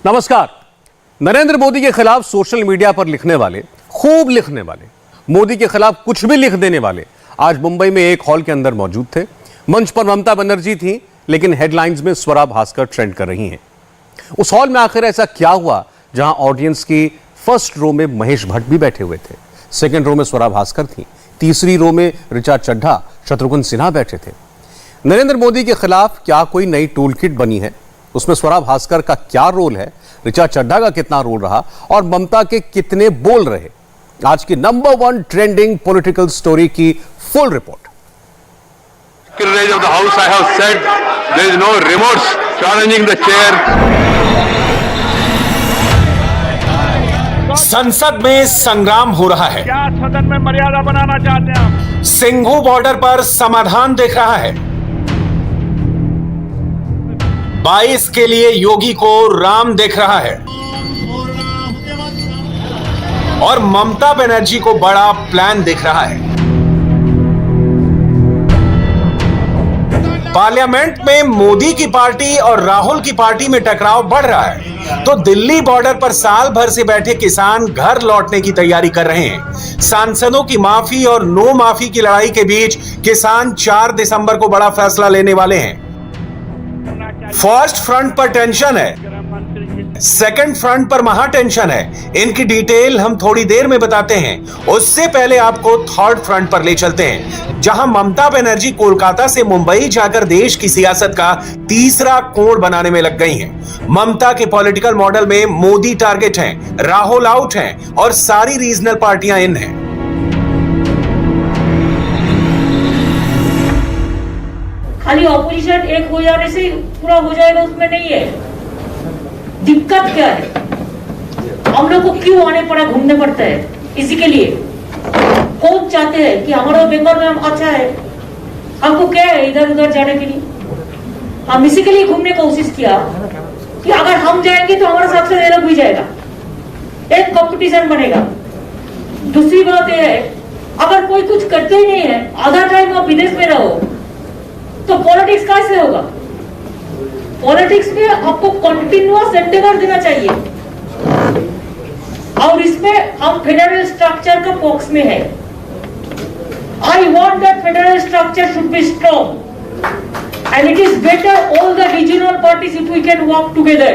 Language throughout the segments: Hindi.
नमस्कार। नरेंद्र मोदी के खिलाफ सोशल मीडिया पर लिखने वाले, खूब लिखने वाले, मोदी के खिलाफ कुछ भी लिख देने वाले आज मुंबई में एक हॉल के अंदर मौजूद थे। मंच पर ममता बनर्जी थी, लेकिन हेडलाइंस में स्वरा भास्कर ट्रेंड कर रही हैं। उस हॉल में आखिर ऐसा क्या हुआ जहां ऑडियंस की फर्स्ट रो में महेश भट्ट भी बैठे हुए थे, सेकेंड रो में स्वरा भास्कर थी, तीसरी रो में ऋचा चड्ढा, शत्रुघ्न सिन्हा बैठे थे। नरेंद्र मोदी के खिलाफ क्या कोई नई टूल किट बनी है? उसमें स्वरा भास्कर का क्या रोल है, ऋचा चड्ढा का कितना रोल रहा और ममता के कितने बोल रहे? आज की नंबर 1 ट्रेंडिंग पॉलिटिकल स्टोरी की full report. Secretary of the House, I have said there is no remorse challenging the chair. संसद में संग्राम हो रहा है। क्या सदन में मर्यादा बनाना चाहते हैं आप? सिंघू बॉर्डर पर समाधान देख रहा है। 22 के लिए योगी को राम देख रहा है और ममता बनर्जी को बड़ा प्लान दिख रहा है। पार्लियामेंट में मोदी की पार्टी और राहुल की पार्टी में टकराव बढ़ रहा है, तो दिल्ली बॉर्डर पर साल भर से बैठे किसान घर लौटने की तैयारी कर रहे हैं। सांसदों की माफी और नो माफी की लड़ाई के बीच किसान 4 दिसंबर को बड़ा फैसला लेने वाले हैं। फर्स्ट फ्रंट पर टेंशन है, सेकंड फ्रंट पर महा टेंशन है। इनकी डिटेल हम थोड़ी देर में बताते हैं। उससे पहले आपको थर्ड फ्रंट पर ले चलते हैं, जहां ममता बनर्जी कोलकाता से मुंबई जाकर देश की सियासत का तीसरा कोण बनाने में लग गई हैं। ममता के पॉलिटिकल मॉडल में मोदी टारगेट हैं, राहुल आउट हैं और सारी रीजनल पार्टियां इन हैं। खाली ऑपोजिशन एक हो जाने से पूरा हो जाएगा उसमें नहीं है। दिक्कत क्या है? हम लोग को क्यों आने पड़ा, घूमने पड़ता है? इसी के लिए कौन चाहते हैं कि हमारा बंगाल में हम अच्छा है, हमको क्या है इधर उधर जाने के लिए? हम इसी के लिए घूमने की कोशिश किया कि अगर हम जाएंगे तो हमारे साथ से लोग भी जाएगा, एक कंपटीशन बनेगा। दूसरी बात यह है, अगर कोई कुछ करते ही नहीं है, आधा टाइम आप विदेश में रहो, तो पॉलिटिक्स कैसे होगा? पॉलिटिक्स में आपको कंटिन्यूअस एंडेवर देना चाहिए और इसमें हम फेडरल स्ट्रक्चर का पॉक्स में है। I want that federal structure should be strong and it is better all the regional parties if we can work together.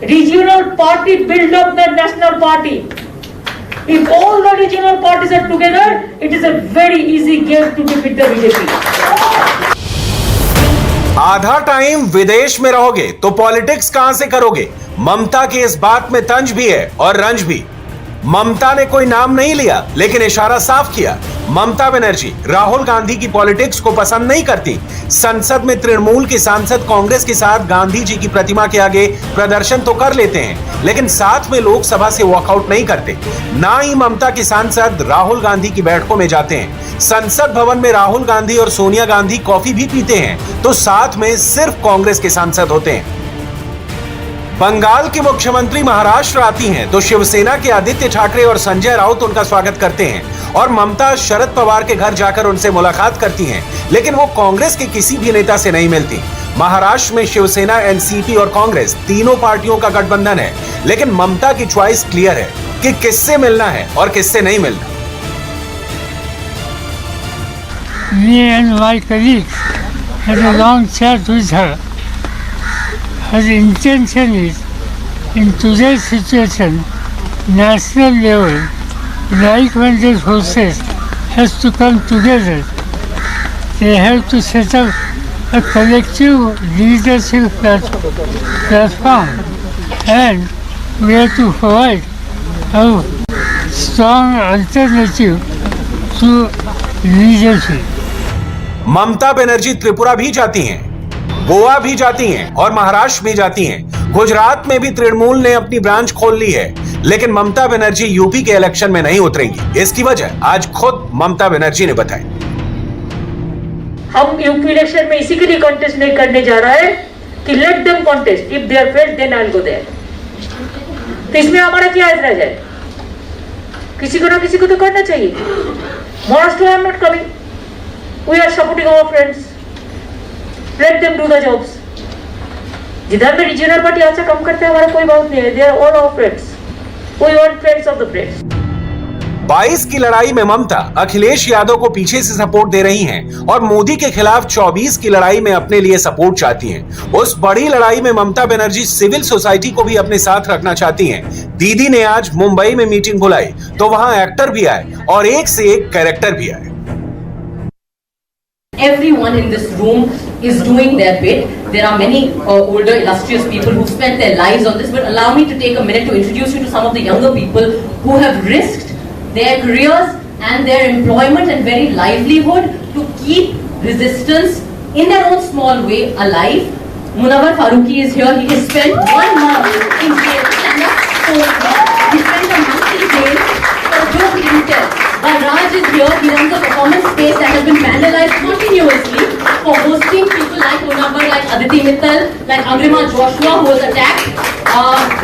Regional party build up the national party. If all the regional parties are together, it is a very easy game to defeat the BJP. आधा टाइम विदेश में रहोगे तो पॉलिटिक्स कहां से करोगे? ममता की इस बात में तंज भी है और रंज भी। ममता ने कोई नाम नहीं लिया, लेकिन इशारा साफ किया। ममता बनर्जी राहुल गांधी की पॉलिटिक्स को पसंद नहीं करती। संसद में तृणमूल के सांसद कांग्रेस के साथ गांधी जी की प्रतिमा के आगे प्रदर्शन तो कर लेते हैं, लेकिन साथ में लोकसभा से वॉकआउट नहीं करते। ना ही ममता के सांसद राहुल गांधी की बैठकों में जाते हैं। संसद भवन में राहुल गांधी और सोनिया गांधी कॉफी भी पीते हैं, तो साथ में सिर्फ कांग्रेस के सांसद होते हैं। बंगाल के मुख्यमंत्री महाराष्ट्र आती हैं तो शिवसेना के आदित्य ठाकरे और संजय राउत उनका स्वागत करते हैं और ममता शरद पवार के घर जाकर उनसे मुलाकात करती हैं, लेकिन वो कांग्रेस के किसी भी नेता से नहीं मिलती। महाराष्ट्र में शिवसेना, एनसीपी और कांग्रेस तीनों पार्टियों का गठबंधन है, लेकिन ममता की चॉइस क्लियर है कि किससे मिलना है और किससे नहीं मिलना। Me and my colleagues had a long chat with her. Her intention is, in today's situation, national level, like-minded forces has to come together. They have to set up a collective leadership platform, and we have to provide a strong alternative to leadership. Mamata Banerjee Tripura भी जाती हैं, गोवा भी जाती हैं और महाराष्ट्र भी जाती हैं। गुजरात में भी तृणमूल ने अपनी ब्रांच खोल ली है, लेकिन ममता बनर्जी यूपी के इलेक्शन में नहीं उतरेंगी। इसकी वजह आज खुद ममता बनर्जी ने बताई। हम यूपी इलेक्शन में इसी के लिए कॉन्टेस्ट नहीं करने जा रहा है कि let them contest, if they are failed then I will go there. तो इसमें हमारा क्या ऐतराज है? किसी को ना किसी को तो करना चाहिए। Maharashtra I am not coming, we are supporting our friends, let them do the jobs. जिधर में रीजनल पार्टी अच्छा कम करते हैं हमारा कोई बात नहीं है, they are all our friends, we want friends of the friends. 22 की लड़ाई में ममता अखिलेश यादव को पीछे से सपोर्ट दे रही हैं और मोदी के खिलाफ 24 की लड़ाई में अपने लिए सपोर्ट चाहती हैं। उस बड़ी लड़ाई में ममता बनर्जी सिविल सोसाइटी को भी अपने साथ रखना चाहती हैं। दीदी ने आज मुंबई में मीटिंग बुलाई तो वहां एक्टर भी आए और एक से एक कैरेक्टर भी आए। Everyone in this room is doing their bit. There are many older illustrious people who spent their lives on this, but allow me to take a minute to introduce you to some of the younger people who have risked their careers and their employment and very livelihood to keep resistance in their own small way alive. Munawar Farooqi is here. He has spent 1 month in jail. He spent a month in jail for a joke he didn't tell. While Raj is here, he runs a performance space that has been vandalized continuously for hosting people like Munawar, like Aditi Mittal, like Agrima Joshua, who was attacked.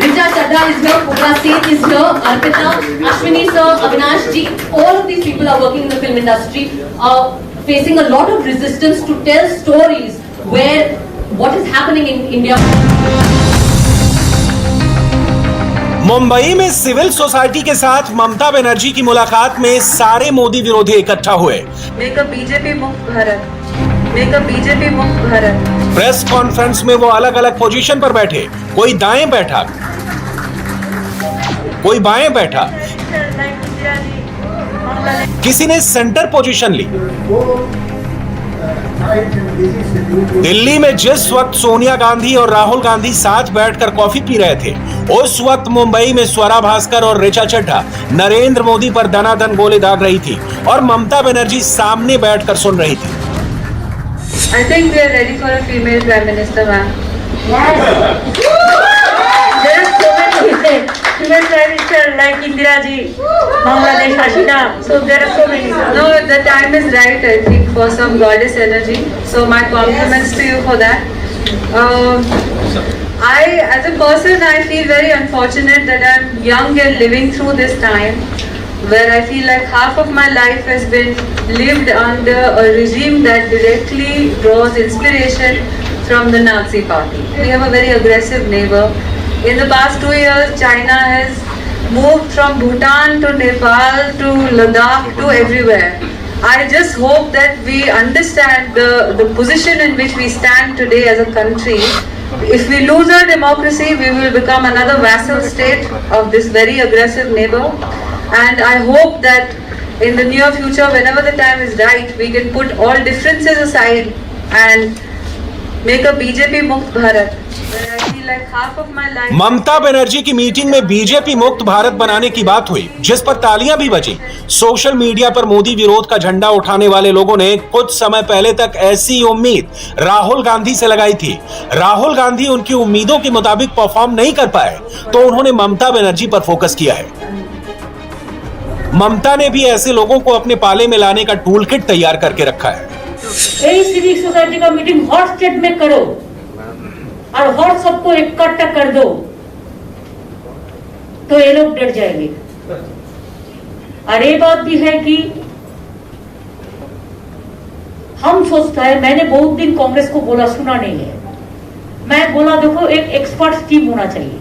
Richa Chadha is here, Pugla Seth is here, Arpita, Ashwini sir, Avinash ji, all of these people are working in the film industry, facing a lot of resistance to tell stories where what is happening in India. Mumbai में सिविल सोसाइटी के साथ ममता बनर्जी की मुलाकात में सारे मोदी विरोधी इकट्ठा हुए। मेक अ बीजेपी मुक्त भारत, मेक अ बीजेपी मुक्त भारत। प्रेस कॉन्फ्रेंस में वो अलग अलग पोजीशन पर बैठे, कोई दाएं बैठा, कोई बाएं बैठा, किसी ने सेंटर पोजीशन ली। दिल्ली में जिस वक्त सोनिया गांधी और राहुल गांधी साथ बैठकर कॉफी पी रहे थे, उस वक्त मुंबई में स्वरा भास्कर और ऋचा चड्ढा नरेंद्र मोदी पर दनादन गोले दाग रही थी और ममता बनर्जी सामने बैठकर सुन रही थी। I think we are ready for a female prime minister, ma'am. Yes. There are so many female prime minister like Indira ji, Bangladesh Hasina. So there are so many. No, the time is right, I think, for some goddess energy. So my compliments to you for that. As a person, I feel very unfortunate that I'm young and living through this time where I feel like half of my life has been lived under a regime that directly draws inspiration from the Nazi party. We have a very aggressive neighbor. In the past 2 years, China has moved from Bhutan to Nepal to Ladakh to everywhere. I just hope that we understand the position in which we stand today as a country. If we lose our democracy, we will become another vassal state of this very aggressive neighbor. And I hope that in the near future, whenever the time is right, we can put all differences aside and make a BJP Mukt Bharat. Where I feel like half of my life. Mamata Banerjee की मीटिंग में बीजेपी मुक्त भारत बनाने की बात हुई, जिस पर तालियां भी बजी। सोशल मीडिया पर मोदी विरोध का झंडा उठाने वाले लोगों ने कुछ समय पहले तक ऐसी उम्मीद राहुल गांधी से लगाई थी। राहुल गांधी उनकी उम्मीदों के मुताबिक परफॉर्म नहीं कर पाए, तो उन्होंने ममता बनर्जी पर फोकस किया है। ममता ने भी ऐसे लोगों को अपने पाले में लाने का टूल किट तैयार करके रखा है। यही सिविक सोसाइटी का मीटिंग हॉट स्टेट में करो और हॉट सबको इकट्ठा कर दो, तो ये लोग डर जाएंगे। और ये बात भी है कि हम सोचता है, मैंने बहुत दिन कांग्रेस को बोला, सुना नहीं है। मैं बोला देखो एक एक्सपर्ट टीम होना चाहिए,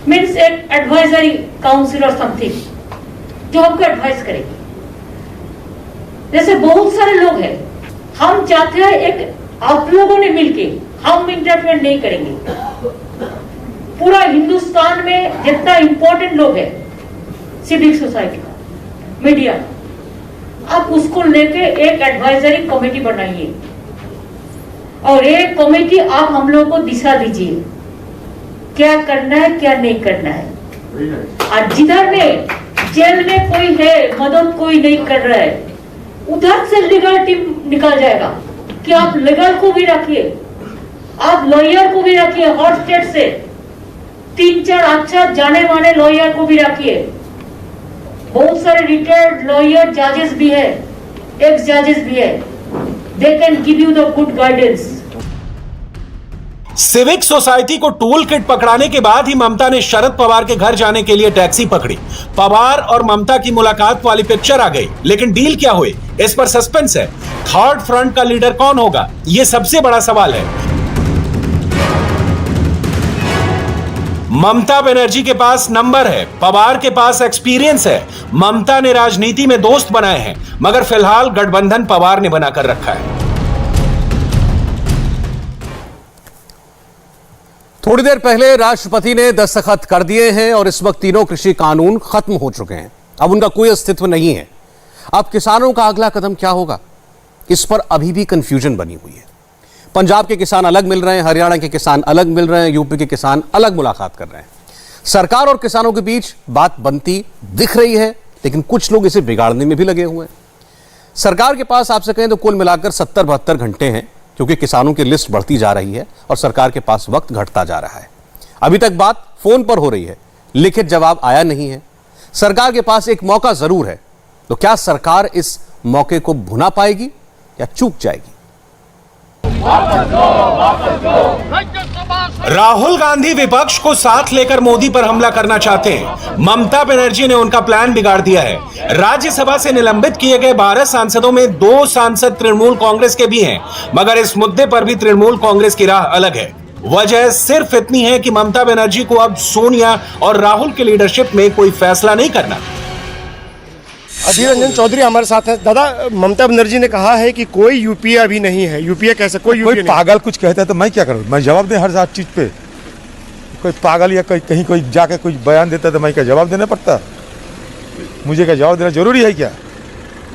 मीन्स एक एडवाइजरी काउंसिल और समथिंग जो हमको एडवाइस करेगी। जैसे बहुत सारे लोग हैं, हम चाहते हैं एक आप लोगों ने मिलके, हम इंटरफेयर नहीं करेंगे। पूरा हिंदुस्तान में जितना इंपॉर्टेंट लोग हैं सिविक सोसाइटी का, मीडिया, आप उसको लेके एक एडवाइजरी कमेटी बनाइए और एक कमेटी आप हम लोगों को दिशा दीजिए क्या करना है क्या नहीं करना है। और जिधर में जेल में कोई है, मदद कोई नहीं कर रहा है, उधर से लीगल टीम निकल जाएगा कि आप लीगल को भी रखिए, आप लॉयर को भी रखिए, हॉट स्टेट से 3-4 अच्छा जाने माने लॉयर को भी रखिए। बहुत सारे रिटायर्ड लॉयर जजेस भी है, एक्स जजेस भी है, they can give you the good guidance. Civic society को टूल किट पकड़ाने के बाद ही ममता ने शरद पवार के घर जाने के लिए टैक्सी पकड़ी। पवार और ममता की मुलाकात वाली पिक्चर आ गई, लेकिन डील क्या हुई, इस पर सस्पेंस है। थर्ड फ्रंट का लीडर कौन होगा, यह सबसे बड़ा सवाल है। ममता बनर्जी के पास नंबर है, पवार के पास एक्सपीरियंस है। ममता ने राजनीति में दोस्त बनाए हैं, मगर फिलहाल गठबंधन पवार ने बनाकर रखा है। थोड़ी देर पहले राष्ट्रपति ने दस्तखत कर दिए हैं और इस वक्त तीनों कृषि कानून खत्म हो चुके हैं। अब उनका कोई अस्तित्व नहीं है। अब किसानों का अगला कदम क्या होगा, इस पर अभी भी कंफ्यूजन बनी हुई है। पंजाब के किसान अलग मिल रहे हैं, हरियाणा के किसान अलग मिल रहे हैं, यूपी के किसान अलग मुलाकात कर रहे हैं। सरकार और किसानों के बीच बात बनती दिख रही है, लेकिन कुछ लोग इसे बिगाड़ने में भी लगे हुए हैं। सरकार के पास आपसे कहें तो कुल मिलाकर 70-72 घंटे हैं, क्योंकि किसानों की लिस्ट बढ़ती जा रही है और सरकार के पास वक्त घटता जा रहा है। अभी तक बात फोन पर हो रही है, लिखित जवाब आया नहीं है। सरकार के पास एक मौका जरूर है, तो क्या सरकार इस मौके को भुना पाएगी या चूक जाएगी? राहुल गांधी विपक्ष को साथ लेकर मोदी पर हमला करना चाहते हैं। ममता बनर्जी ने उनका प्लान बिगाड़ दिया है। राज्यसभा से निलंबित किए गए 12 सांसदों में 2 सांसद तृणमूल कांग्रेस के भी हैं, मगर इस मुद्दे पर भी तृणमूल कांग्रेस की राह अलग है। वजह सिर्फ इतनी है कि ममता बनर्जी को अब सोनिया और राहुल की लीडरशिप में कोई फैसला नहीं करना। अधीर रंजन चौधरी हमारे साथ हैं। दादा, ममता बनर्जी ने कहा है कि कोई यूपीए अभी नहीं है। यूपीए कैसे? कोई पागल कुछ कहता है तो मैं क्या करूं? मैं जवाब दें हर चीज पे? कोई पागल या कहीं कोई जाके कोई बयान देता है तो मैं क्या जवाब देना पड़ता? मुझे क्या जवाब देना जरूरी है क्या?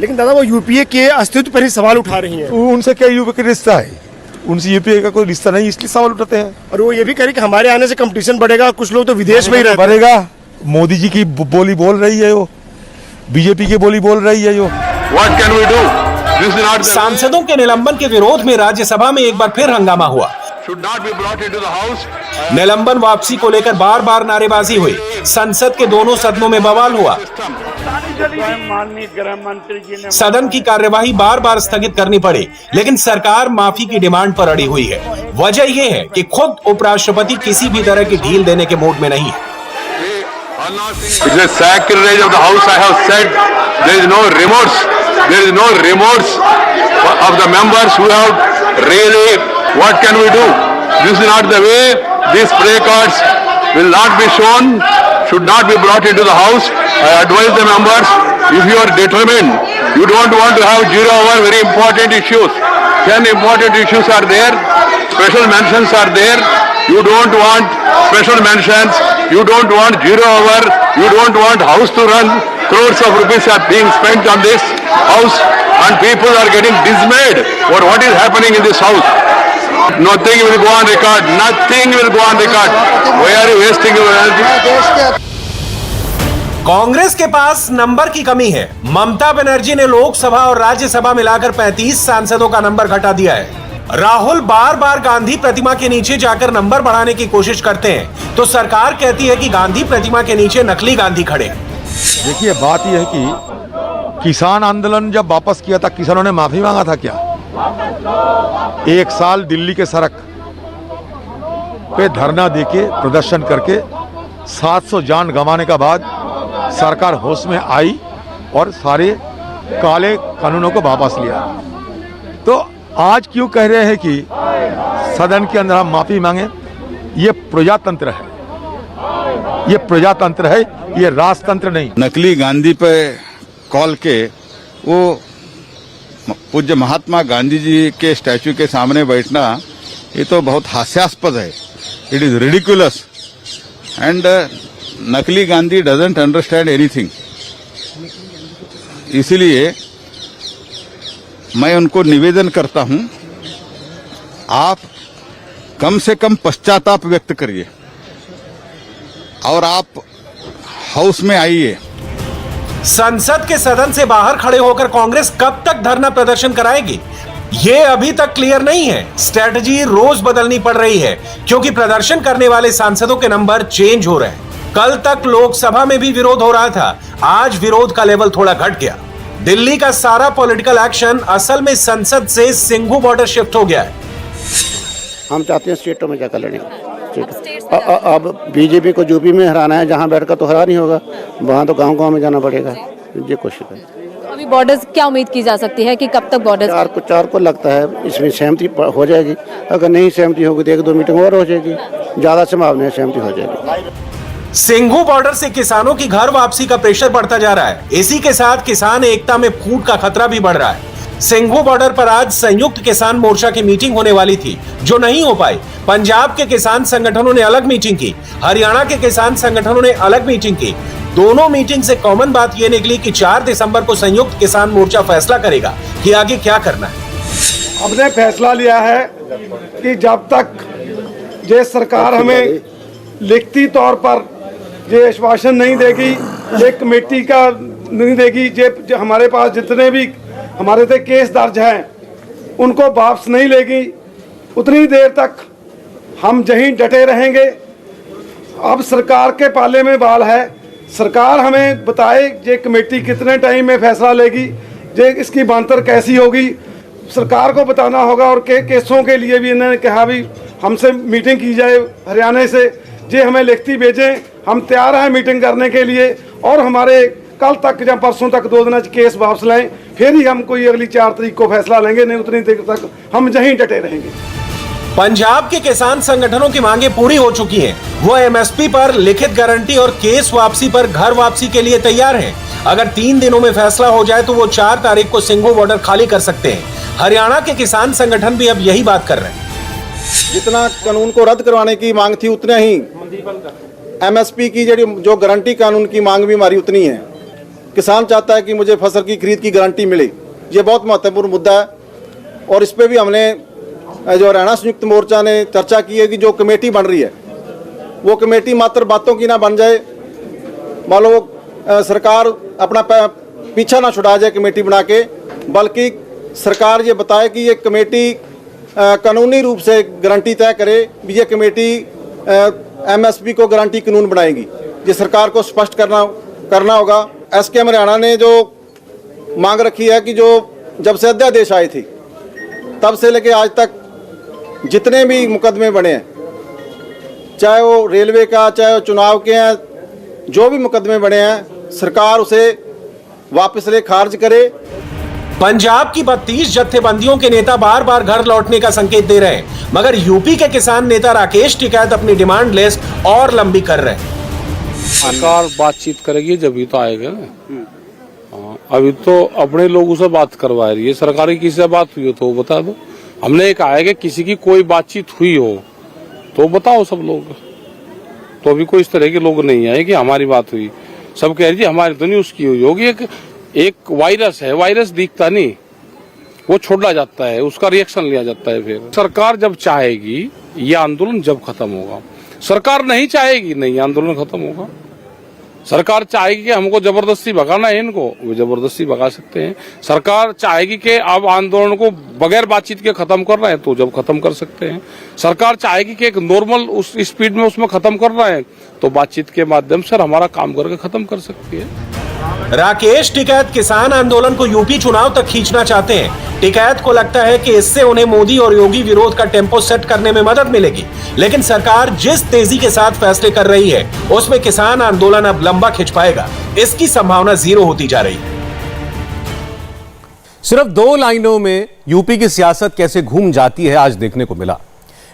लेकिन दादा, वो यूपीए के अस्तित्व पर ही सवाल उठा रही हैं। उनसे क्या यूपीए का रिश्ता है? उनसे यूपीए का कोई रिश्ता नहीं, इसलिए सवाल उठाते हैं। और वो ये भी कह रहे कि हमारे आने से कंपटीशन बढ़ेगा, कुछ लोग तो विदेश में ही रहते हैं। बढ़ेगा। मोदी जी की बोली बोल रही है, वो बीजेपी की बोली बोल रही है। What can we do? This is not the सांसदों के निलंबन के विरोध में राज्यसभा में एक बार फिर हंगामा हुआ। should not be brought into the house. निलंबन वापसी को लेकर बार बार नारेबाजी हुई। संसद के दोनों सदनों में बवाल हुआ। माननीय गृह मंत्री जी ने सदन की कार्यवाही बार बार स्थगित करनी पड़ी, लेकिन सरकार माफी की डिमांड पर अड़ी हुई है। वजह यह है कि खुद उपराष्ट्रपति किसी भी तरह की ढील देने के मूड में नहीं है। It is a sacrilege of the house. I have said there is no remorse. There is no remorse of the members who have really. What can we do? This is not the way. These placards will not be shown. Should not be brought into the house. I advise the members, if you are determined, you don't want to have zero over very important issues. 10 important issues are there. Special mentions are there. You don't want special mentions. You don't want zero over. You don't want house to run. Crores of rupees are being spent on this house, and people are getting dismayed for what is happening in this house. Nothing will go on record. Nothing will go on record. Why are you wasting your energy? Congress के पास नंबर की कमी है। ममता बनर्जी ने लोकसभा और राज्यसभा मिलाकर 35 सांसदों का नंबर घटा दिया है। राहुल बार बार गांधी प्रतिमा के नीचे जाकर नंबर बढ़ाने की कोशिश करते हैं, तो सरकार कहती है कि गांधी प्रतिमा के नीचे नकली गांधी खड़े। देखिए, बात यह है कि किसान आंदोलन जब वापस किया था, किसानों ने माफी मांगा था क्या? 1 साल दिल्ली के सड़क पे धरना देके प्रदर्शन करके 700 जान गंवाने का बाद सरकार होश में आई और सारे काले कानूनों को वापस लिया। तो आज क्यों कह रहे हैं कि सदन के अंदर हम माफी मांगे? ये प्रजातंत्र है, ये प्रजातंत्र है, ये राजतंत्र नहीं। नकली गांधी पे कॉल के वो पूज्य महात्मा गांधी जी के स्टैचू के सामने बैठना, ये तो बहुत हास्यास्पद है। इट इज रिडिकुलस एंड नकली गांधी डजंट अंडरस्टैंड एनीथिंग। इसलिए मैं उनको निवेदन करता हूं, आप कम से कम पश्चाताप व्यक्त करिए और आप हाउस में आइए। संसद के सदन से बाहर खड़े होकर कांग्रेस कब तक धरना प्रदर्शन कराएगी, ये अभी तक क्लियर नहीं है। स्ट्रेटजी रोज बदलनी पड़ रही है, क्योंकि प्रदर्शन करने वाले सांसदों के नंबर चेंज हो रहे हैं। कल तक लोकसभा में भी विरोध हो रहा था, आज विरोध का लेवल थोड़ा घट गया। दिल्ली का सारा पॉलिटिकल एक्शन असल में संसद से सिंघू बॉर्डर शिफ्ट हो गया है। हम चाहते हैं स्टेटों में जाकर लड़ें। अब बीजेपी को यूपी में हराना है, जहां बैठकर तो हरा नहीं होगा, वहां तो गांव-गांव में जाना पड़ेगा। ये कोशिश है। अभी बॉर्डर्स क्या उम्मीद की जा सकती है कि कब तक बॉर्डर्स? 4 को लगता है इसमें सहमति हो जाएगी। अगर नहीं सहमति होगी तो 1-2 मीटिंग और हो जाएगी। ज़्यादा संभावना है सहमति हो जाएगी। सिंघू बॉर्डर से किसानों की घर वापसी का प्रेशर बढ़ता जा रहा है। इसी के साथ किसान एकता में फूट का खतरा भी बढ़ रहा है। सिंघू बॉर्डर पर आज संयुक्त किसान मोर्चा की मीटिंग होने वाली थी, जो नहीं हो पाई। पंजाब के किसान संगठनों ने अलग मीटिंग की, हरियाणा के किसान संगठनों ने अलग मीटिंग की। दोनों मीटिंग से कॉमन बात यह निकली कि 4 दिसंबर को संयुक्त किसान मोर्चा फैसला करेगा कि आगे क्या करना है। हमने फैसला लिया है कि जब तक ये सरकार हमें लिखती तौर पर ये आश्वासन नहीं देगी, ये कमेटी का नहीं देगी, ये हमारे पास जितने भी हमारे पे केस दर्ज हैं उनको वापस नहीं लेगी, उतनी देर तक हम यहीं डटे रहेंगे। अब सरकार के पाले में बाल है, सरकार हमें बताए ये कमेटी कितने टाइम में फैसला लेगी, ये इसकी बांतर कैसी होगी, सरकार को बताना होगा। और केसों के लिए भी इन्होंने कहा भी हमसे मीटिंग की जाए हरियाणा से, ये हमें लिखती भेजें, हम तैयार हैं मीटिंग करने के लिए। और हमारे कल तक या परसों तक 2 दिन केस वापस लाएं, फिर ही हम कोई अगली 4 तारीख को फैसला लेंगे, नहीं उतनी देर तक हम यहीं डटे रहेंगे। पंजाब के किसान संगठनों की मांगे पूरी हो चुकी हैं। वो एमएसपी पर लिखित गारंटी और केस वापसी पर घर वापसी के लिए तैयार हैं। अगर 3 दिनों में फैसला हो जाए तो वो 4 तारीख को सिंघू बॉर्डर खाली कर सकते हैं। हरियाणा के किसान संगठन भी अब यही बात कर रहे हैं। जितना कानून को रद्द करवाने की मांग थी उतना ही एमएसपी की जो गारंटी कानून की मांग भी हमारी उतनी है। किसान चाहता है कि मुझे फसल की खरीद की गारंटी मिले, ये बहुत महत्वपूर्ण मुद्दा है। और इस पे भी हमने जो हरियाणा संयुक्त मोर्चा ने चर्चा की है कि जो कमेटी बन रही है वो कमेटी मात्र बातों की ना बन जाए, मान लो सरकार अपना पीछा ना छुड़ा जाए कमेटी बना के, बल्कि सरकार ये बताए कि ये कमेटी कानूनी रूप से गारंटी तय करे भी ये कमेटी एमएसपी को गारंटी कानून बनाएगी। ये सरकार को स्पष्ट करना होगा। एसकेएम हरियाणा ने जो मांग रखी है कि जो जब से अध्यादेश आए थे तब से लेके आज तक जितने भी मुकदमे बने हैं, चाहे वो रेलवे का चाहे वो चुनाव के हैं, जो भी मुकदमे बने हैं सरकार उसे वापस ले खारिज करे। पंजाब की 32 जत्थेबंदियों के नेता बार बार घर लौटने का संकेत दे रहे हैं, मगर यूपी के किसान नेता राकेश टिकैत अपनी डिमांड लिस्ट और लंबी कर रहे हैं। सरकार बातचीत करेगी जब ही तो आएगा ना। अभी तो अपने लोगों से बात करवा रही है, सरकारी किसी से बात हुई हो तो बता दो। हमने एक आएगा किसी की कोई बातचीत हुई हो तो बताओ सब लोग। तो अभी कोई इस तरह के लोग नहीं आए कि हमारी बात हुई, सब कह रही हमारी तो नहीं उसकी हुई होगी। एक वायरस है, वायरस दिखता नहीं, वो छोड़ा जाता है, उसका रिएक्शन लिया जाता है। फिर सरकार जब चाहेगी ये आंदोलन जब खत्म होगा, सरकार नहीं चाहेगी नहीं आंदोलन खत्म होगा। सरकार चाहेगी कि हमको जबरदस्ती भगाना है इनको, वो जबरदस्ती भगा सकते हैं। सरकार चाहेगी कि अब आंदोलन को बगैर बातचीत के खत्म करना है तो जब खत्म कर सकते हैं। सरकार चाहेगी कि एक नॉर्मल उस स्पीड में उसमें खत्म करना है तो बातचीत के माध्यम से हमारा काम करके खत्म कर सकती है। राकेश टिकैत किसान आंदोलन को यूपी चुनाव तक खींचना चाहते हैं। टिकैत को लगता है कि इससे उन्हें मोदी और योगी विरोध का टेम्पो सेट करने में मदद मिलेगी, लेकिन सरकार जिस तेजी के साथ फैसले कर रही है उसमें किसान आंदोलन अब लंबा खिंच पाएगा, इसकी संभावना 0 होती जा रही है। सिर्फ 2 लाइनों में यूपी की सियासत कैसे घूम जाती है आज देखने को मिला।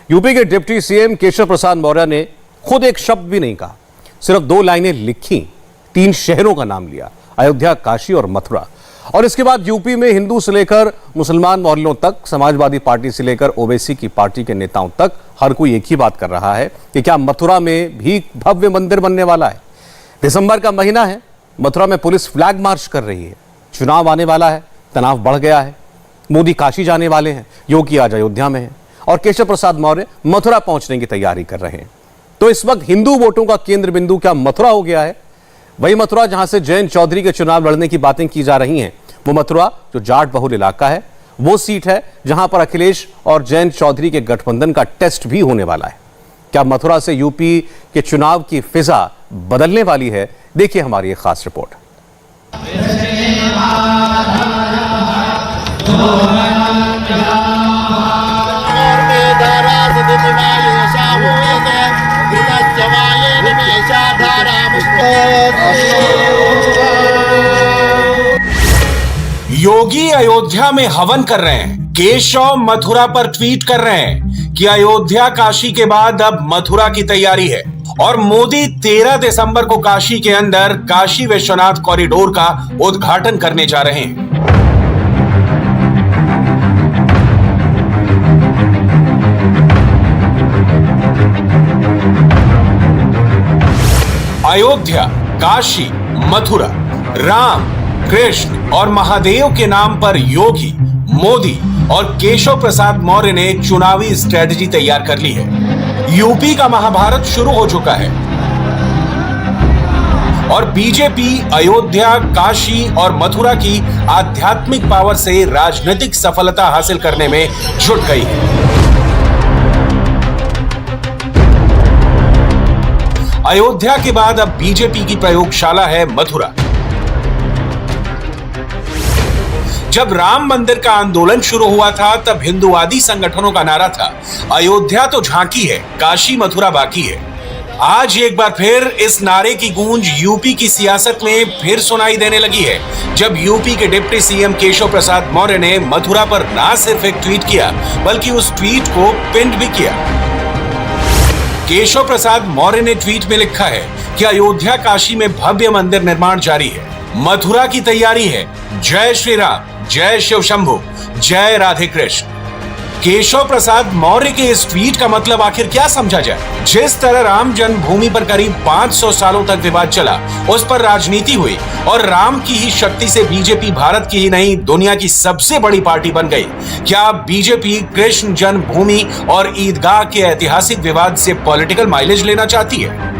यूपी के डिप्टी सीएम केशव प्रसाद मौर्य ने खुद एक शब्द भी नहीं कहा, सिर्फ 2 लाइनें लिखी, 3 शहरों का नाम लिया, अयोध्या, काशी और मथुरा। और इसके बाद यूपी में हिंदू से लेकर मुसलमान मोहल्लों तक, समाजवादी पार्टी से लेकर ओवैसी की पार्टी के नेताओं तक हर कोई एक ही बात कर रहा है कि क्या मथुरा में भी भव्य मंदिर बनने वाला है। दिसंबर का महीना है, मथुरा में पुलिस फ्लैग मार्च कर रही है, चुनाव आने वाला है, तनाव बढ़ गया है, मोदी काशी जाने वाले हैं, योगी आज अयोध्या में है और केशव प्रसाद मौर्य मथुरा पहुंचने की तैयारी कर रहे हैं। तो इस वक्त हिंदू वोटों का केंद्र बिंदु क्या मथुरा हो गया है? वही मथुरा जहां से जयंत चौधरी के चुनाव लड़ने की बातें की जा रही हैं, वो मथुरा जो जाट बहुल इलाका है, वो सीट है जहां पर अखिलेश और जयंत चौधरी के गठबंधन का टेस्ट भी होने वाला है। क्या मथुरा से यूपी के चुनाव की फिजा बदलने वाली है? देखिए हमारी एक खास रिपोर्ट। योगी अयोध्या में हवन कर रहे हैं, केशव मथुरा पर ट्वीट कर रहे हैं कि अयोध्या काशी के बाद अब मथुरा की तैयारी है और मोदी 13 दिसंबर को काशी के अंदर काशी विश्वनाथ कॉरिडोर का उद्घाटन करने जा रहे हैं। अयोध्या, काशी, मथुरा, राम, कृष्ण और महादेव के नाम पर योगी, मोदी और केशव प्रसाद मौर्य ने चुनावी स्ट्रेटजी तैयार कर ली है। यूपी का महाभारत शुरू हो चुका है और बीजेपी अयोध्या, काशी और मथुरा की आध्यात्मिक पावर से राजनीतिक सफलता हासिल करने में जुट गई है। अयोध्या के बाद अब बीजेपी की प्रयोगशाला है मथुरा। जब राम मंदिर का आंदोलन शुरू हुआ था तब हिंदूवादी संगठनों का नारा था, अयोध्या तो झांकी है, काशी मथुरा बाकी है। आज एक बार फिर इस नारे की गूंज यूपी की सियासत में फिर सुनाई देने लगी है, जब यूपी के डिप्टी सीएम केशव प्रसाद मौर्य ने मथुरा पर ना सिर्फ एक ट्वीट किया बल्कि उस ट्वीट को पिन भी किया। केशव प्रसाद मौर्य ने ट्वीट में लिखा है कि अयोध्या काशी में भव्य मंदिर निर्माण जारी है, मथुरा की तैयारी है, जय श्री राम, जय शिव शंभु, जय राधे कृष्ण। केशव प्रसाद मौर्य के इस ट्वीट का मतलब आखिर क्या समझा जाए? जिस तरह राम जन्मभूमि पर करीब 500 सालों तक विवाद चला, उस पर राजनीति हुई और राम की ही शक्ति से बीजेपी भारत की ही नहीं दुनिया की सबसे बड़ी पार्टी बन गई। क्या बीजेपी कृष्ण जन्मभूमि और ईदगाह के ऐतिहासिक विवाद से पॉलिटिकल माइलेज लेना चाहती है?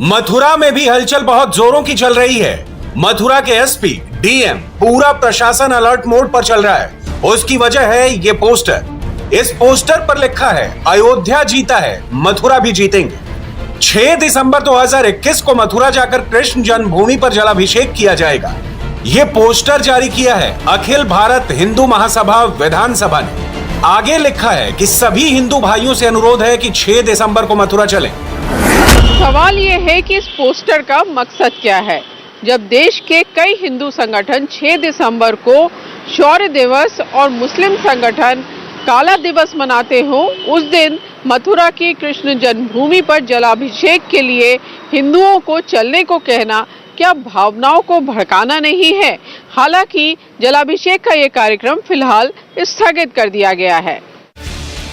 मथुरा में भी हलचल बहुत जोरों की चल रही है। मथुरा के एसपी, डीएम, पूरा प्रशासन अलर्ट मोड पर चल रहा है। उसकी वजह है ये पोस्टर। इस पोस्टर पर लिखा है, अयोध्या जीता है, मथुरा भी जीतेंगे। 6 दिसंबर 2021 को मथुरा जाकर कृष्ण जन्मभूमि पर जलाभिषेक किया जाएगा। ये पोस्टर जारी किया है अखिल भारत हिंदू महासभा विधानसभा ने। आगे लिखा है कि सभी हिंदू भाइयों से अनुरोध है कि 6 दिसंबर को मथुरा चलें। सवाल ये है कि इस पोस्टर का मकसद क्या है? जब देश के कई हिंदू संगठन 6 दिसंबर को शौर्य दिवस और मुस्लिम संगठन काला दिवस मनाते हों, उस दिन मथुरा की कृष्ण जन्मभूमि पर जलाभिषेक के लिए हिंदुओं को चलने को कहना क्या भावनाओं को भड़काना नहीं है? हालांकि जलाभिषेक का ये कार्यक्रम फिलहाल स्थगित कर दिया गया है।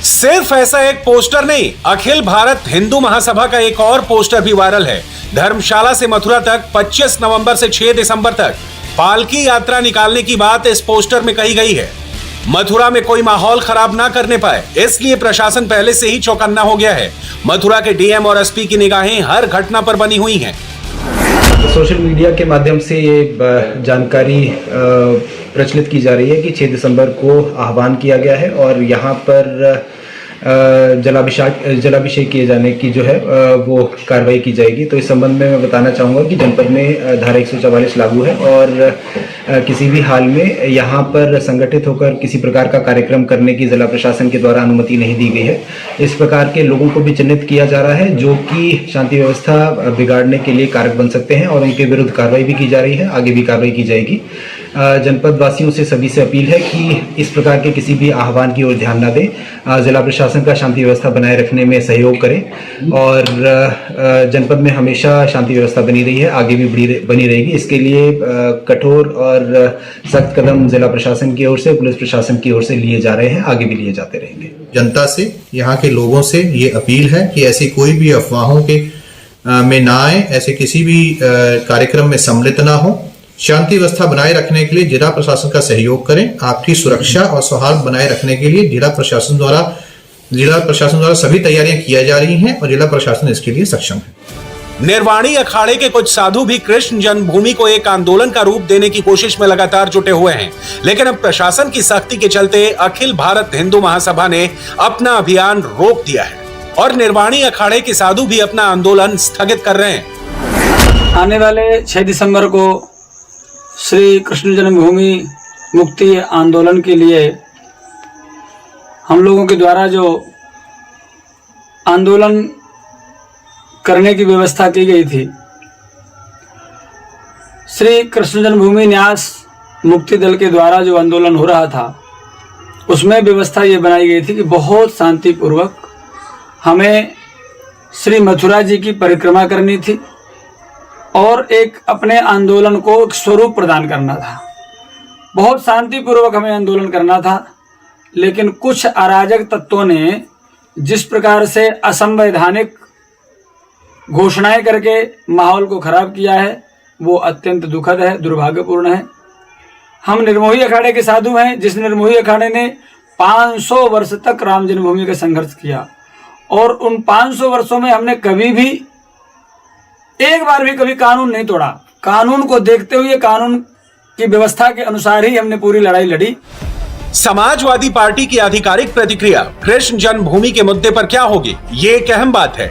सिर्फ ऐसा एक पोस्टर नहीं, अखिल भारत हिंदू महासभा का एक और पोस्टर भी वायरल है। धर्मशाला से मथुरा तक 25 नवंबर से 6 दिसंबर तक पालकी यात्रा निकालने की बात इस पोस्टर में कही गई है। मथुरा में कोई माहौल खराब ना करने पाए, इसलिए प्रशासन पहले से ही चौकन्ना हो गया है। मथुरा के डीएम और एसपी की निगाहें हर घटना पर बनी हुई हैं। सोशल मीडिया के माध्यम से ये जानकारी प्रचलित की जा रही है कि 6 दिसंबर को आह्वान किया गया है और यहाँ पर जलाभिषेक किए जाने की जो है वो कार्रवाई की जाएगी। तो इस संबंध में मैं बताना चाहूँगा कि जनपद में धारा 144 लागू है और किसी भी हाल में यहाँ पर संगठित होकर किसी प्रकार का कार्यक्रम करने की जिला प्रशासन के द्वारा अनुमति नहीं दी गई है। इस प्रकार के लोगों को भी चिन्हित किया जा रहा है जो कि शांति व्यवस्था बिगाड़ने के लिए कारक बन सकते हैं और उनके विरुद्ध कार्रवाई भी की जा रही है, आगे भी कार्रवाई की जाएगी। जनपद वासियों से सभी से अपील है कि इस प्रकार के किसी भी आह्वान की ओर ध्यान न दें, जिला प्रशासन का शांति व्यवस्था बनाए रखने में सहयोग करें और जनपद में हमेशा शांति व्यवस्था बनी रही है, आगे भी बनी रहेगी। इसके लिए कठोर और सख्त कदम जिला प्रशासन की ओर से, पुलिस प्रशासन की ओर से लिए जा रहे हैं, आगे भी लिए जाते रहेंगे। जनता से, यहाँ के लोगों से ये अपील है कि ऐसी कोई भी अफवाहों के में ना आए, ऐसे किसी भी कार्यक्रम में सम्मिलित ना हो। शांति व्यवस्था बनाए रखने के लिए जिला प्रशासन का सहयोग करें। आपकी सुरक्षा और सौहार्द बनाए रखने के लिए जिला प्रशासन द्वारा सभी तैयारियां की जा रही हैं और जिला प्रशासन इसके लिए सक्षम है। निर्वाणी अखाड़े के कुछ साधु भी कृष्ण जन्मभूमि को एक आंदोलन का रूप देने की कोशिश में लगातार जुटे हुए हैं, लेकिन अब प्रशासन की सख्ती के चलते अखिल भारत हिंदू महासभा ने अपना अभियान रोक दिया है और निर्वाणी अखाड़े के साधु भी अपना आंदोलन स्थगित कर रहे हैं। आने वाले 6 दिसंबर को श्री कृष्ण जन्मभूमि मुक्ति आंदोलन के लिए हम लोगों के द्वारा जो आंदोलन करने की व्यवस्था की गई थी, श्री कृष्ण जन्मभूमि न्यास मुक्ति दल के द्वारा जो आंदोलन हो रहा था उसमें व्यवस्था ये बनाई गई थी कि बहुत शांतिपूर्वक हमें श्री मथुरा जी की परिक्रमा करनी थी और एक अपने आंदोलन को एक स्वरूप प्रदान करना था। बहुत शांतिपूर्वक हमें आंदोलन करना था, लेकिन कुछ अराजक तत्वों ने जिस प्रकार से असंवैधानिक घोषणाएं करके माहौल को खराब किया है वो अत्यंत दुखद है, दुर्भाग्यपूर्ण है। हम निर्मोही अखाड़े के साधु हैं, जिस निर्मोही अखाड़े ने 500 वर्ष तक राम जन्मभूमि का संघर्ष किया और उन 500 वर्षों में हमने कभी भी एक बार भी कभी कानून नहीं तोड़ा। कानून को देखते हुए कानून की व्यवस्था के अनुसार ही हमने पूरी लड़ाई लड़ी। समाजवादी पार्टी की आधिकारिक प्रतिक्रिया कृष्ण जन्मभूमि के मुद्दे पर क्या होगी, ये एक अहम बात है,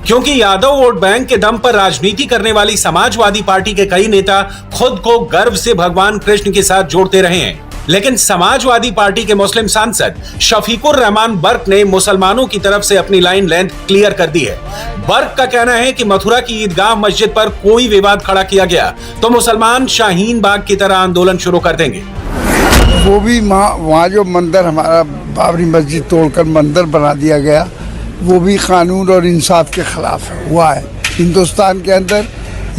क्योंकि यादव वोट बैंक के दम पर राजनीति करने वाली समाजवादी पार्टी के कई नेता खुद को गर्व से भगवान कृष्ण के साथ जोड़ते रहे हैं। लेकिन समाजवादी पार्टी के मुस्लिम सांसद शफीकुर रहमान बर्क ने मुसलमानों की तरफ से अपनी लाइन लेंथ क्लियर कर दी है। बर्क का कहना है कि मथुरा की ईदगाह मस्जिद पर कोई विवाद खड़ा किया गया तो मुसलमान शाहीन बाग की तरह आंदोलन शुरू कर देंगे। वो भी वहाँ जो मंदिर हमारा बाबरी मस्जिद तोड़कर मंदिर बना दिया गया वो भी कानून और इंसाफ के खिलाफ हुआ है। हिंदुस्तान के अंदर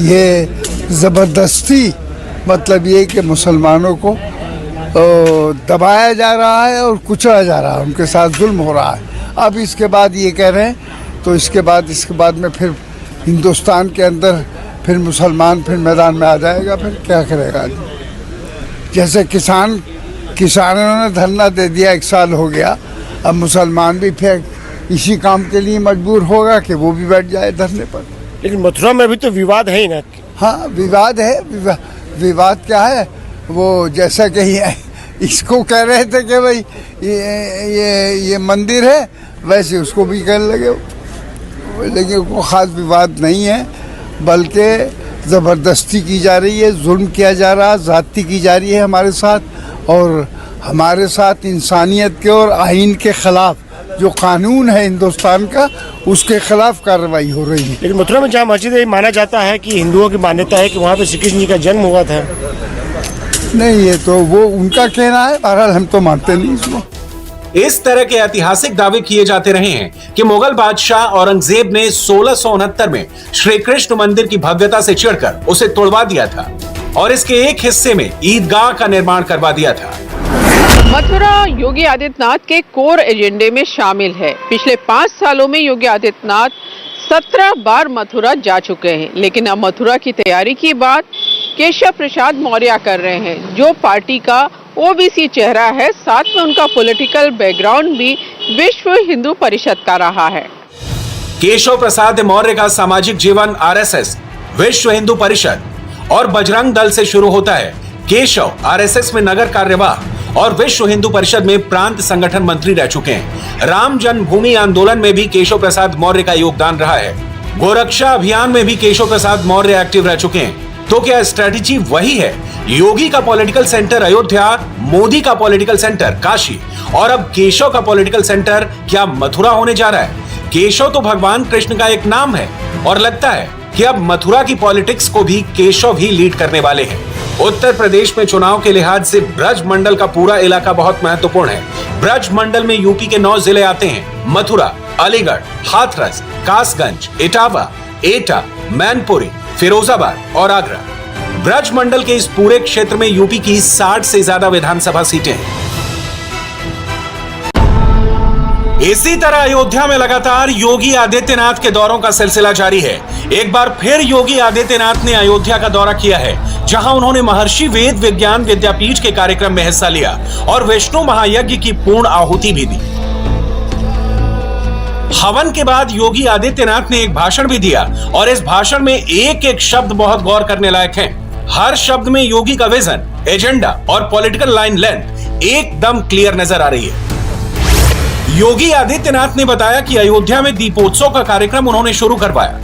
ये ज़बरदस्ती मतलब ये कि मुसलमानों को दबाया जा रहा है और कुचला जा रहा है, उनके साथ जुल्म हो रहा है। अब इसके बाद ये कह रहे हैं तो इसके बाद में फिर हिंदुस्तान के अंदर फिर मुसलमान फिर मैदान में आ जाएगा, फिर क्या करेगा। जैसे किसानों ने धरना दे दिया, 1 साल हो गया, अब मुसलमान भी फिर इसी काम के लिए मजबूर होगा कि वो भी बैठ जाए धरने पर। लेकिन मथुरा में भी तो विवाद है ही ना। हाँ विवाद है, विवाद क्या है, वो जैसा कि इसको कह रहे थे कि भाई ये मंदिर है, वैसे उसको भी कहने लगे, लेकिन कोई खास विवाद नहीं है, बल्कि ज़बरदस्ती की जा रही है, जुल्म किया जा रहा है, ज़्यादती की जा रही है हमारे साथ और हमारे साथ इंसानियत के और आइन के खिलाफ जो कानून है हिंदुस्तान का उसके खिलाफ कार्रवाई हो रही है। लेकिन मथुरा में जहाँ मस्जिद है माना जाता है कि हिंदुओं की मान्यता है कि वहाँ पे श्री कृष्ण जी का जन्म हुआ था। नहीं, ये तो वो उनका कहना है, बहरहाल हम तो मानते नहीं इसको। इस तरह के ऐतिहासिक दावे किए जाते रहे हैं कि मुगल बादशाह औरंगजेब ने 1669 में श्री कृष्ण मंदिर की भव्यता से चिढ़कर उसे तोड़वा दिया था और इसके एक हिस्से में ईदगाह का निर्माण करवा दिया था। मथुरा योगी आदित्यनाथ के कोर एजेंडे में शामिल है। पिछले 5 सालों में योगी आदित्यनाथ 17 बार मथुरा जा चुके हैं, लेकिन अब मथुरा की तैयारी की बात केशव प्रसाद मौर्य कर रहे हैं, जो पार्टी का ओबीसी चेहरा है, साथ में उनका पॉलिटिकल बैकग्राउंड भी विश्व हिंदू परिषद का रहा है। केशव प्रसाद मौर्य का सामाजिक जीवन आरएसएस, विश्व हिंदू परिषद और बजरंग दल से शुरू होता है। केशव आरएसएस में नगर कार्यवाह और विश्व हिंदू परिषद में प्रांत संगठन मंत्री रह चुके हैं। राम जन्मभूमि आंदोलन में भी केशव प्रसाद मौर्य का योगदान रहा है। गोरक्षा अभियान में भी केशव प्रसाद मौर्य एक्टिव रह चुके हैं। तो क्या स्ट्रेटेजी वही है? योगी का पॉलिटिकल सेंटर अयोध्या, मोदी का पॉलिटिकल सेंटर काशी और अब केशव का पॉलिटिकल सेंटर क्या मथुरा होने जा रहा है? केशव तो भगवान कृष्ण का एक नाम है और लगता है कि अब मथुरा की पॉलिटिक्स को भी केशव ही लीड करने वाले हैं। उत्तर प्रदेश में चुनाव के लिहाज से ब्रज मंडल का पूरा इलाका बहुत महत्वपूर्ण है। ब्रज मंडल में यूपी के 9 जिले आते हैं: मथुरा, अलीगढ़, हाथरस, कासगंज, इटावा, एटा, मैनपुरी, फिरोजाबाद और आगरा। ब्रज मंडल के इस पूरे क्षेत्र में यूपी की 60 से ज्यादा विधानसभा सीटें हैं। इसी तरह अयोध्या में लगातार योगी आदित्यनाथ के दौरों का सिलसिला जारी है। एक बार फिर योगी आदित्यनाथ ने अयोध्या का दौरा किया है, जहां उन्होंने महर्षि वेद विज्ञान विद्यापीठ के कार्यक्रम में हिस्सा लिया और विष्णु महायज्ञ की पूर्ण आहुति भी दी। हवन के बाद योगी आदित्यनाथ ने एक भाषण भी दिया और इस भाषण में एक एक शब्द बहुत गौर करने लायक है। हर शब्द में योगी का विजन, एजेंडा और पॉलिटिकल लाइन लेंथ एकदम क्लियर नजर आ रही है। योगी आदित्यनाथ ने बताया कि अयोध्या में दीपोत्सव का कार्यक्रम उन्होंने शुरू करवाया।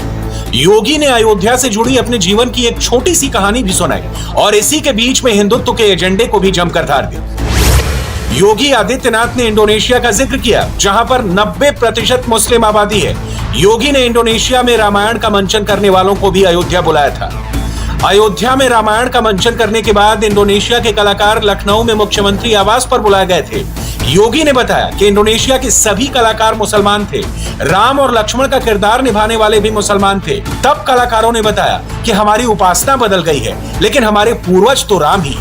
योगी ने अयोध्या से जुड़ी अपने जीवन की एक छोटी सी कहानी भी सुनाई और इसी के बीच में हिंदुत्व के एजेंडे को भी जमकर धार दिया। योगी आदित्यनाथ ने इंडोनेशिया का जिक्र किया, जहां पर 90% मुस्लिम आबादी है। योगी ने इंडोनेशिया में रामायण का मंचन करने वालों को भी अयोध्या बुलाया था। अयोध्या में रामायण का मंचन करने के बाद इंडोनेशिया के कलाकार लखनऊ में मुख्यमंत्री आवास पर बुलाए गए थे। योगी ने बताया कि इंडोनेशिया के सभी कलाकार मुसलमान थे। राम और लक्ष्मण का किरदार निभाने वाले भी मुसलमान थे। तब कलाकारों ने बताया कि हमारी उपासना बदल गई है, लेकिन हमारे पूर्वज तो राम ही।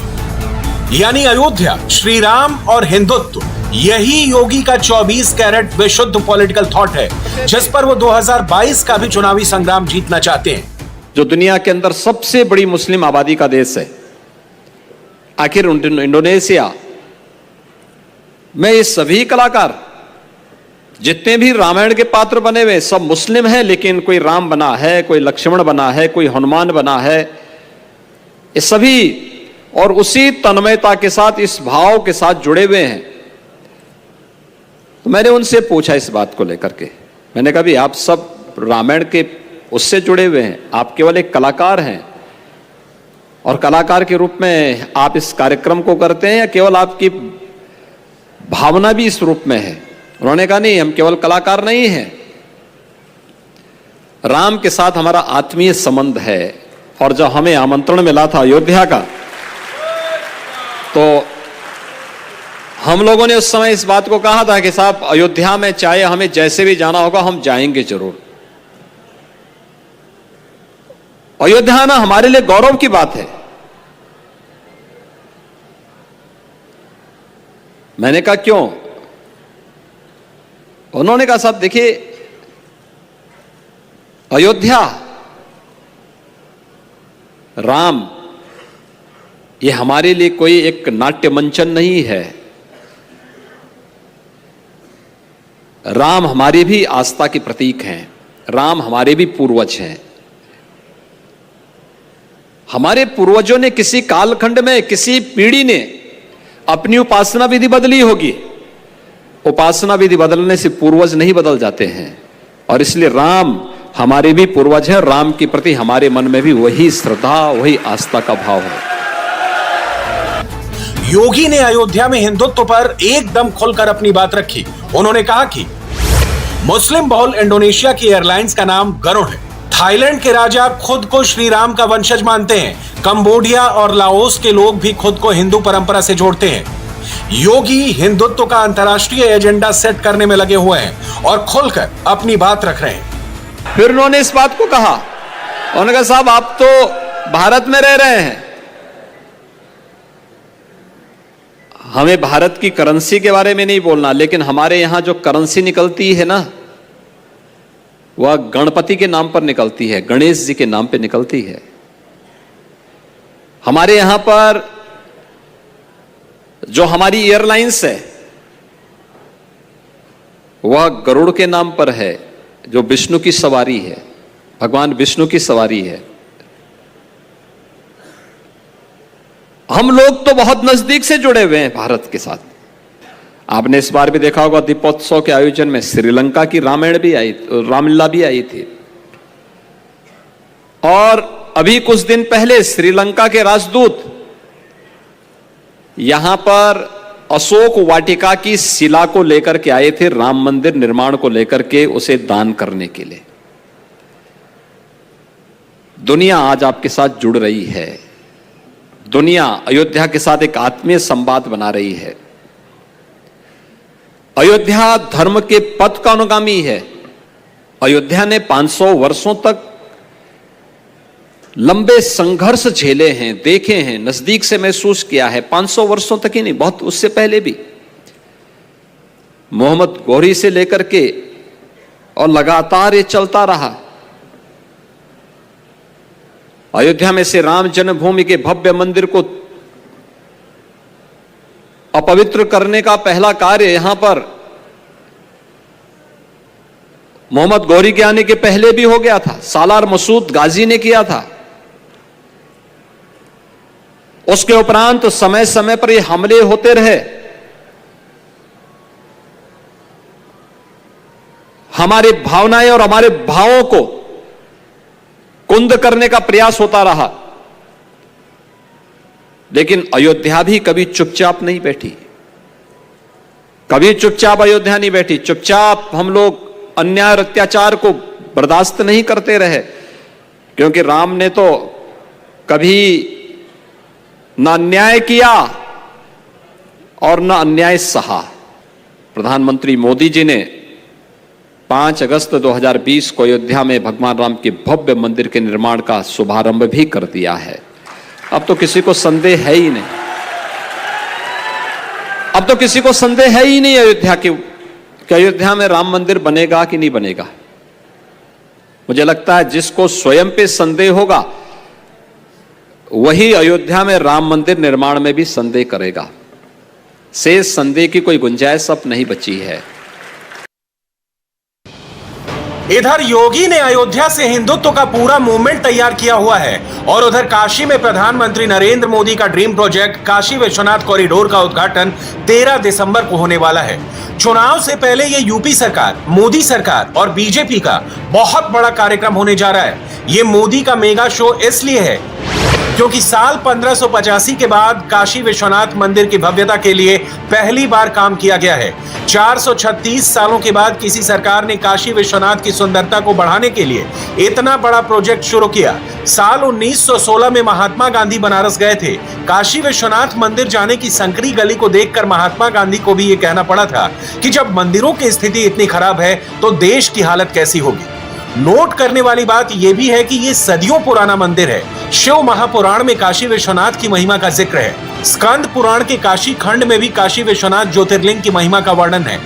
यानी अयोध्या, श्री राम और हिंदुत्व, यही योगी का 24 कैरेट विशुद्ध पॉलिटिकल थॉट है, जिस पर वो 2022 का भी चुनावी संग्राम जीतना चाहते हैं। जो दुनिया के अंदर सबसे बड़ी मुस्लिम आबादी का देश है, आखिर इंडोनेशिया में ये सभी कलाकार जितने भी रामायण के पात्र बने हुए सब मुस्लिम हैं, लेकिन कोई राम बना है, कोई लक्ष्मण बना है, कोई हनुमान बना है, ये सभी और उसी तन्मयता के साथ, इस भाव के साथ जुड़े हुए हैं। तो मैंने उनसे पूछा इस बात को लेकर के, मैंने कहा भी आप सब रामायण के उससे जुड़े हुए हैं, आप केवल एक कलाकार हैं और कलाकार के रूप में आप इस कार्यक्रम को करते हैं या केवल आपकी भावना भी इस रूप में है? उन्होंने कहा नहीं, हम केवल कलाकार नहीं हैं, राम के साथ हमारा आत्मीय संबंध है। और जब हमें आमंत्रण मिला था अयोध्या का, तो हम लोगों ने उस समय इस बात को कहा था कि साहब अयोध्या में चाहे हमें जैसे भी जाना होगा हम जाएंगे जरूर। अयोध्या आना हमारे लिए गौरव की बात है। मैंने कहा क्यों? उन्होंने कहा साहब देखिए, अयोध्या, राम, ये हमारे लिए कोई एक नाट्य मंचन नहीं है। राम हमारी भी आस्था के प्रतीक हैं, राम हमारे भी पूर्वज हैं। हमारे पूर्वजों ने किसी कालखंड में, किसी पीढ़ी ने अपनी उपासना विधि बदली होगी। उपासना विधि बदलने से पूर्वज नहीं बदल जाते हैं, और इसलिए राम हमारे भी पूर्वज हैं। राम के प्रति हमारे मन में भी वही श्रद्धा, वही आस्था का भाव है। योगी ने अयोध्या में हिंदुत्व पर एकदम खुलकर अपनी बात रखी। उन्होंने कहा कि मुस्लिम बहुल इंडोनेशिया की एयरलाइंस का नाम गरुड़ है। थाईलैंड के राजा खुद को श्री राम का वंशज मानते हैं। कंबोडिया और लाओस के लोग भी खुद को हिंदू परंपरा से जोड़ते हैं। योगी हिंदुत्व का अंतर्राष्ट्रीय एजेंडा सेट करने में लगे हुए हैं और खुलकर अपनी बात रख रहे हैं। फिर उन्होंने इस बात को कहा, उन्होंने कहा साहब आप तो भारत में रह रहे हैं, हमें भारत की करेंसी के बारे में नहीं बोलना, लेकिन हमारे यहां जो करेंसी निकलती है ना, वह गणपति के नाम पर निकलती है, गणेश जी के नाम पे निकलती है। हमारे यहां पर जो हमारी एयरलाइंस है वह गरुड़ के नाम पर है, जो विष्णु की सवारी है, भगवान विष्णु की सवारी है। हम लोग तो बहुत नजदीक से जुड़े हुए हैं भारत के साथ। आपने इस बार भी देखा होगा दीपोत्सव के आयोजन में श्रीलंका की रामायण भी आई, रामलीला भी आई थी। और अभी कुछ दिन पहले श्रीलंका के राजदूत यहां पर अशोक वाटिका की शिला को लेकर के आए थे, राम मंदिर निर्माण को लेकर के उसे दान करने के लिए। दुनिया आज आपके साथ जुड़ रही है। दुनिया अयोध्या के साथ एक आत्मीय संवाद बना रही है। अयोध्या धर्म के पथ का अनुगामी है। अयोध्या ने 500 वर्षों तक लंबे संघर्ष झेले हैं, देखे हैं, नजदीक से महसूस किया है। 500 वर्षों तक ही नहीं, बहुत उससे पहले भी, मोहम्मद गौरी से लेकर के और लगातार ये चलता रहा। अयोध्या में से राम जन्मभूमि के भव्य मंदिर को अपवित्र करने का पहला कार्य यहां पर मोहम्मद गौरी के आने के पहले भी हो गया था। सालार मसूद गाजी ने किया था। उसके उपरांत समय समय पर ये हमले होते रहे। हमारी भावनाएं और हमारे भावों को कुंद करने का प्रयास होता रहा, लेकिन अयोध्या भी कभी चुपचाप नहीं बैठी। कभी चुपचाप अयोध्या नहीं बैठी। चुपचाप हम लोग अन्याय और अत्याचार को बर्दाश्त नहीं करते रहे, क्योंकि राम ने तो कभी न अन्याय किया और न अन्याय सहा। प्रधानमंत्री मोदी जी ने 5 अगस्त 2020 को अयोध्या में भगवान राम के भव्य मंदिर के निर्माण का शुभारंभ भी कर दिया है। अब तो किसी को संदेह है ही नहीं, अब तो किसी को संदेह है ही नहीं अयोध्या कि अयोध्या में राम मंदिर बनेगा कि नहीं बनेगा। मुझे लगता है जिसको स्वयं पे संदेह होगा वही अयोध्या में राम मंदिर निर्माण में भी संदेह करेगा। शेष संदेह की कोई गुंजाइश अब नहीं बची है। इधर योगी ने अयोध्या से हिंदुत्व का पूरा मूवमेंट तैयार किया हुआ है और उधर काशी में प्रधानमंत्री नरेंद्र मोदी का dream project Kashi Vishwanath corridor का उद्घाटन 13 दिसंबर को होने वाला है। चुनाव से पहले ये यूपी सरकार, मोदी सरकार और बीजेपी का बहुत बड़ा कार्यक्रम होने जा रहा है। ये मोदी का मेगा शो इसलिए है क्योंकि साल 1585 के बाद काशी विश्वनाथ मंदिर की भव्यता के लिए पहली बार काम किया गया है। 436 सालों के बाद किसी सरकार ने काशी विश्वनाथ की सुंदरता को बढ़ाने के लिए इतना बड़ा प्रोजेक्ट शुरू किया। साल 1916 में महात्मा गांधी बनारस गए थे। काशी विश्वनाथ मंदिर जाने की संकरी गली को देखकर महात्मा गांधी को भी ये कहना पड़ा था कि जब मंदिरों की स्थिति इतनी खराब है तो देश की हालत कैसी होगी। नोट करने वाली बात यह भी है कि यह सदियों पुराना मंदिर है। शिव महापुराण में काशी विश्वनाथ की महिमा का जिक्र है। स्कंद पुराण के काशी खंड में भी काशी विश्वनाथ ज्योतिर्लिंग की महिमा का वर्णन है।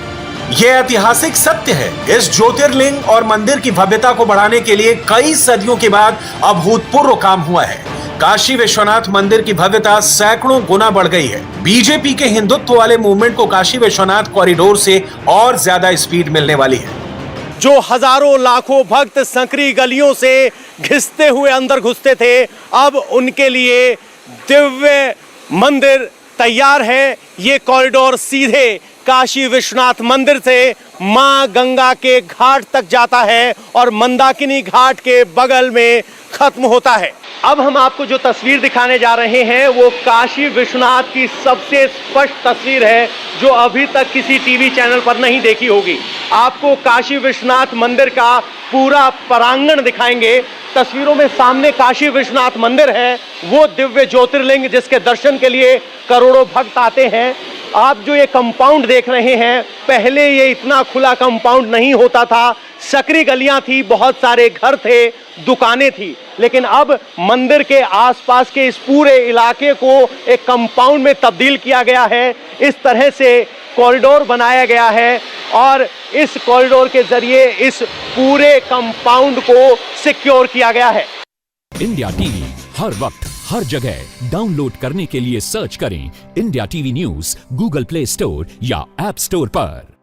यह ऐतिहासिक सत्य है। इस ज्योतिर्लिंग और मंदिर की भव्यता को बढ़ाने के लिए कई सदियों के बाद अभूतपूर्व काम हुआ है। काशी विश्वनाथ मंदिर की भव्यता सैकड़ों गुना बढ़ गई है। बीजेपी के हिंदुत्व वाले मूवमेंट को काशी विश्वनाथ कॉरिडोर से और ज्यादा स्पीड मिलने वाली है। जो हजारों लाखों भक्त संकरी गलियों से घिसते हुए अंदर घुसते थे, अब उनके लिए दिव्य मंदिर तैयार है। ये कॉरिडोर सीधे काशी विश्वनाथ मंदिर से मां गंगा के घाट तक जाता है और मंदाकिनी घाट के बगल में खत्म होता है। अब हम आपको जो तस्वीर दिखाने जा रहे हैं वो काशी विश्वनाथ की सबसे स्पष्ट तस्वीर है जो अभी तक किसी टीवी चैनल पर नहीं देखी होगी। आपको काशी विश्वनाथ मंदिर का पूरा प्रांगण दिखाएंगे। तस्वीरों में सामने काशी विश्वनाथ मंदिर है, वो दिव्य ज्योतिर्लिंग जिसके दर्शन के लिए करोड़ों भक्त आते हैं। आप जो ये कंपाउंड देख रहे हैं, पहले ये इतना खुला कंपाउंड नहीं होता था। सकरी गलियां थी, बहुत सारे घर थे, दुकानें थी, लेकिन अब मंदिर के आसपास के इस पूरे इलाके को एक कंपाउंड में तब्दील किया गया है। इस तरह से कॉरिडोर बनाया गया है और इस कॉरिडोर के जरिए इस पूरे कंपाउंड को सिक्योर किया गया है। इंडिया टीवी हर वक्त हर जगह डाउनलोड करने के लिए सर्च करें India TV news Google play store या ऐप स्टोर पर।